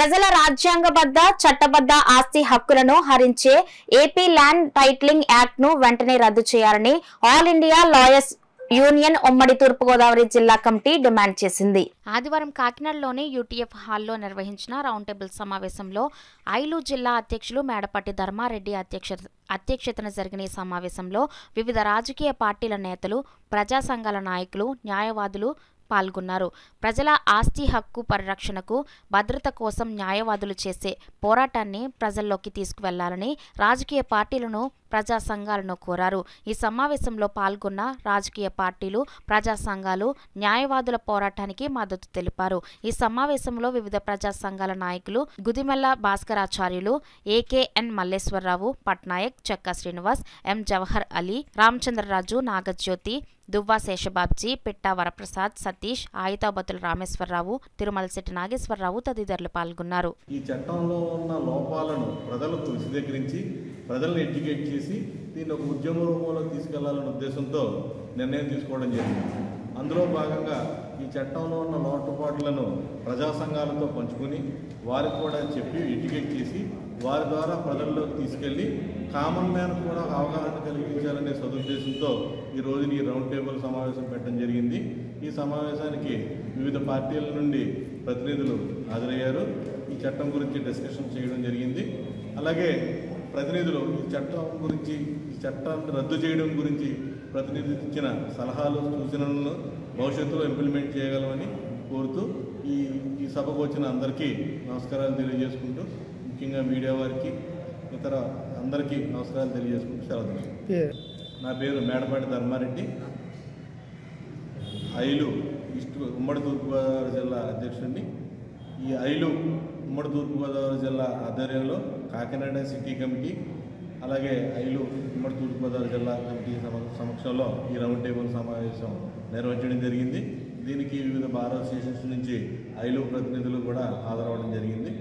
ప్రజల రాజ్యాంగబద్ధ చట్టబద్ధ ఆస్తి హక్కులను హరించే ఏపీ ల్యాండ్ టైటిలింగ్ యాక్ట్ ను వెంటనే రద్దు చేయాలని ఆల్ ఇండియా లాయర్స్ యూనియన్ ఉమ్మడి తూర్పుగోదావరి జిల్లా కమిటీ డిమాండ్ చేసింది. ఆదివారం కాకినాడలోని యూటీఎఫ్ హాల్లో నిర్వహించిన రౌండ్ టేబుల్ సమావేశంలో ఐలు జిల్లా అధ్యక్షులు మేడపాటి ధర్మారెడ్డి అధ్యక్షతన జరిగిన ఈ సమావేశంలో వివిధ రాజకీయ పార్టీల నేతలు, ప్రజా సంఘాల నాయకులు, న్యాయవాదులు పాల్గొన్నారు. ప్రజల ఆస్తి హక్కు పరిరక్షణకు, భద్రత కోసం న్యాయవాదులు చేసే పోరాటాన్ని ప్రజల్లోకి తీసుకువెళ్లాలని రాజకీయ పార్టీలను, ప్రజా సంఘాలను కోరారు. ఈ సమావేశంలో పాల్గొన్న రాజకీయ పార్టీలు, ప్రజా సంఘాలు న్యాయవాదుల పోరాటానికి మద్దతు తెలిపారు. ఈ సమావేశంలో వివిధ ప్రజా సంఘాల నాయకులు గుదిమెల్ల భాస్కరాచార్యులు, ఏకేఎన్ మల్లేశ్వరరావు, పట్నాయక్, చెక్క శ్రీనివాస్, ఎం జవహర్ అలీ, రామచంద్రరాజు, నాగజ్యోతి, దువ్వా శేషబాబ్జీ, పిట్టా వరప్రసాద్, సతీష్, ఆయుతాబతుల రామేశ్వరరావు, తిరుమలశెట్టి నాగేశ్వరరావు తదితరులు పాల్గొన్నారు. ఈ చట్టంలో ఉన్న లోపాలను ప్రజలకు విశదీకరించి ప్రజలను ఎడ్యుకేట్ చేసి దీన్ని ఒక ఉద్యమ రూపంలో తీసుకెళ్లాలనే ఉద్దేశంతో నిర్ణయం తీసుకోవడం జరిగింది. అందులో భాగంగా ఈ చట్టంలో ఉన్న లోటుపాట్లను ప్రజా సంఘాలతో పంచుకొని వారికి కూడా చెప్పి ఎడ్యుకేట్ చేసి వారి ద్వారా ప్రజల్లోకి తీసుకెళ్లి కామన్ మ్యాన్ కూడా అవగాహన కలిగించాలనే సదుద్దేశంతో ఈ రోజున ఈ రౌండ్ టేబుల్ సమావేశం పెట్టడం జరిగింది. ఈ సమావేశానికి వివిధ పార్టీల నుండి ప్రతినిధులు హాజరయ్యారు. ఈ చట్టం గురించి డిస్కషన్ చేయడం జరిగింది. అలాగే ప్రతినిధులు ఈ చట్టం గురించి, ఈ చట్టాన్ని రద్దు చేయడం గురించి ప్రతినిధులు ఇచ్చిన సలహాలు, సూచనలను భవిష్యత్తులో ఇంప్లిమెంట్ చేయగలమని కోరుతూ ఈ సభకు వచ్చిన అందరికీ నమస్కారాలు తెలియజేసుకుంటూ, ముఖ్యంగా మీడియా వారికి, ఇతర అందరికీ నమస్కారాలు తెలియజేసుకుంటూ సెలవు. నా పేరు మేడపాటి ధర్మారెడ్డి, ఐలు ఉమ్మడి తూర్పుగోదావరి జిల్లా అధ్యక్షుడిని. ఈ ఐలు ఉమ్మడి తూర్పుగోదావరి జిల్లా ఆధ్వర్యంలో కాకినాడ సిటీ కమిటీ, అలాగే ఐలు ఉమ్మడి తూర్పుగోదావరి జిల్లా కమిటీ సమక్షంలో ఈ రౌండ్ టేబుల్ సమావేశం నిర్వహించడం జరిగింది. దీనికి వివిధ బార్ అసోసియేషన్స్ నుంచి ఐలు ప్రతినిధులు కూడా హాజరవడం జరిగింది.